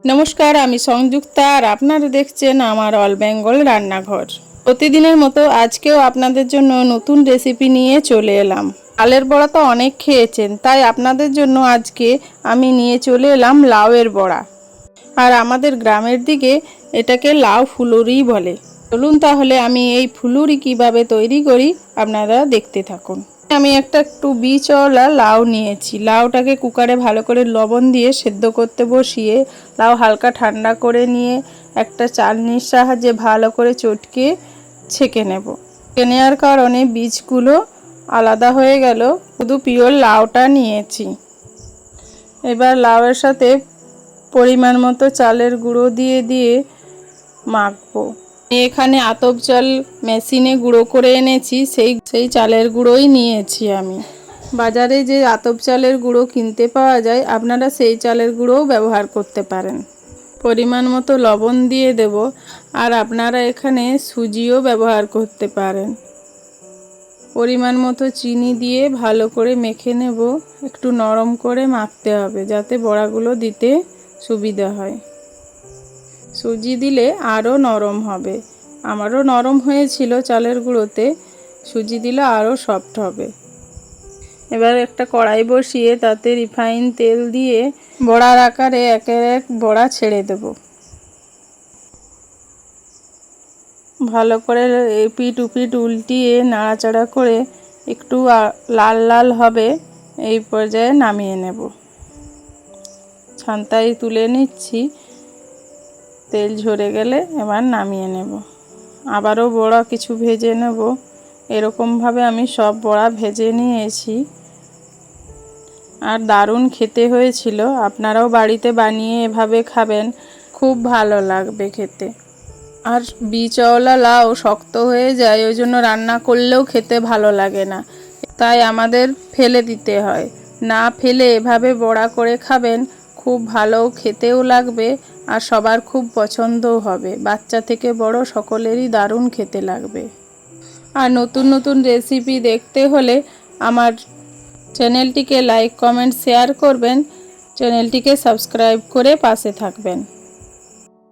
নমস্কার, আমি সংযুক্তা আর আপনারা দেখছেন আমার অল বেঙ্গল রান্নাঘর। প্রতিদিনের মতো আজকেও আপনাদের জন্য নতুন রেসিপি নিয়ে চলে এলাম। আলের বড়া তো অনেক খেয়েছেন, তাই আপনাদের জন্য আজকে আমি নিয়ে চলে এলাম লাউয়ের বড়া। আর আমাদের গ্রামের দিকে এটাকে লাউ ফুলুরি বলে। চলুন তাহলে আমি এই ফুলুরি কিভাবে তৈরি করি আপনারা দেখতে থাকুন। আমি একটু বীজওয়ালা লাউ নিয়েছি। লাউটাকে কুকারে ভালো করে লবণ দিয়ে সেদ্ধ করতে বসিয়ে লাউ হালকা ঠান্ডা করে নিয়ে একটা চালনির সাহায্যে ভালো করে চটকে ছেঁকে নেব। ছেঁকে নেওয়ার কারণে বীজগুলো আলাদা হয়ে গেল, শুধু পিওর লাউটা নিয়েছি। এবার লাউয়ের সাথে পরিমাণ মতো চালের গুঁড়ো দিয়ে মাখবো। এখানে আতপ চাল মেশিনে গুঁড়ো করে এনেছি, সেই চালের গুঁড়োই নিয়েছি আমি। বাজারে যে আতপ চালের গুঁড়ো কিনতে পাওয়া যায়, আপনারা সেই চালের গুঁড়োও ব্যবহার করতে পারেন। পরিমাণ মতো লবণ দিয়ে দেব, আর আপনারা এখানে সুজিও ব্যবহার করতে পারেন। পরিমাণ মতো চিনি দিয়ে ভালো করে মেখে নেব। একটু নরম করে মাখতে হবে যাতে বড়াগুলো দিতে সুবিধা হয়। সুজি দিলে আরও নরম হবে। আমারও নরম হয়েছিল চালের গুঁড়োতে, সুজি দিলে আরও সফট হবে। এবার একটা কড়াই বসিয়ে তাতে রিফাইন তেল দিয়ে বড়ার আকারে একের এক বড়া ছেড়ে দেব। ভালো করে এপিট উপিট উল্টিয়ে নাড়াচাড়া করে একটু লাল লাল হবে, এই পর্যায়ে নামিয়ে নেব। ছান্তায় তুলে নিচ্ছি। তেল ঝরে গেলে এবার নামিয়ে নেব। আবারও বড়া কিছু ভেজে নেব। এরকমভাবে আমি সব বড়া ভেজে নিয়েছি। আর দারুণ খেতে হয়েছিল। আপনারাও বাড়িতে বানিয়ে এভাবে খাবেন, খুব ভালো লাগবে খেতে। আর বীজওয়ালা লাউ শক্ত হয়ে যায়, ওই জন্য রান্না করলেও খেতে ভালো লাগে না, তাই আমাদের ফেলে দিতে হয়। না ফেলে এভাবে বড়া করে খাবেন, খুব ভালো খেতেও লাগবে আর সবার খুব পছন্দও হবে। বাচ্চা থেকে বড় সকলেরই দারুণ খেতে লাগবে। আর নতুন নতুন রেসিপি দেখতে হলে আমার চ্যানেলটিকে লাইক কমেন্ট শেয়ার করবেন, চ্যানেলটিকে সাবস্ক্রাইব করে পাশে থাকবেন।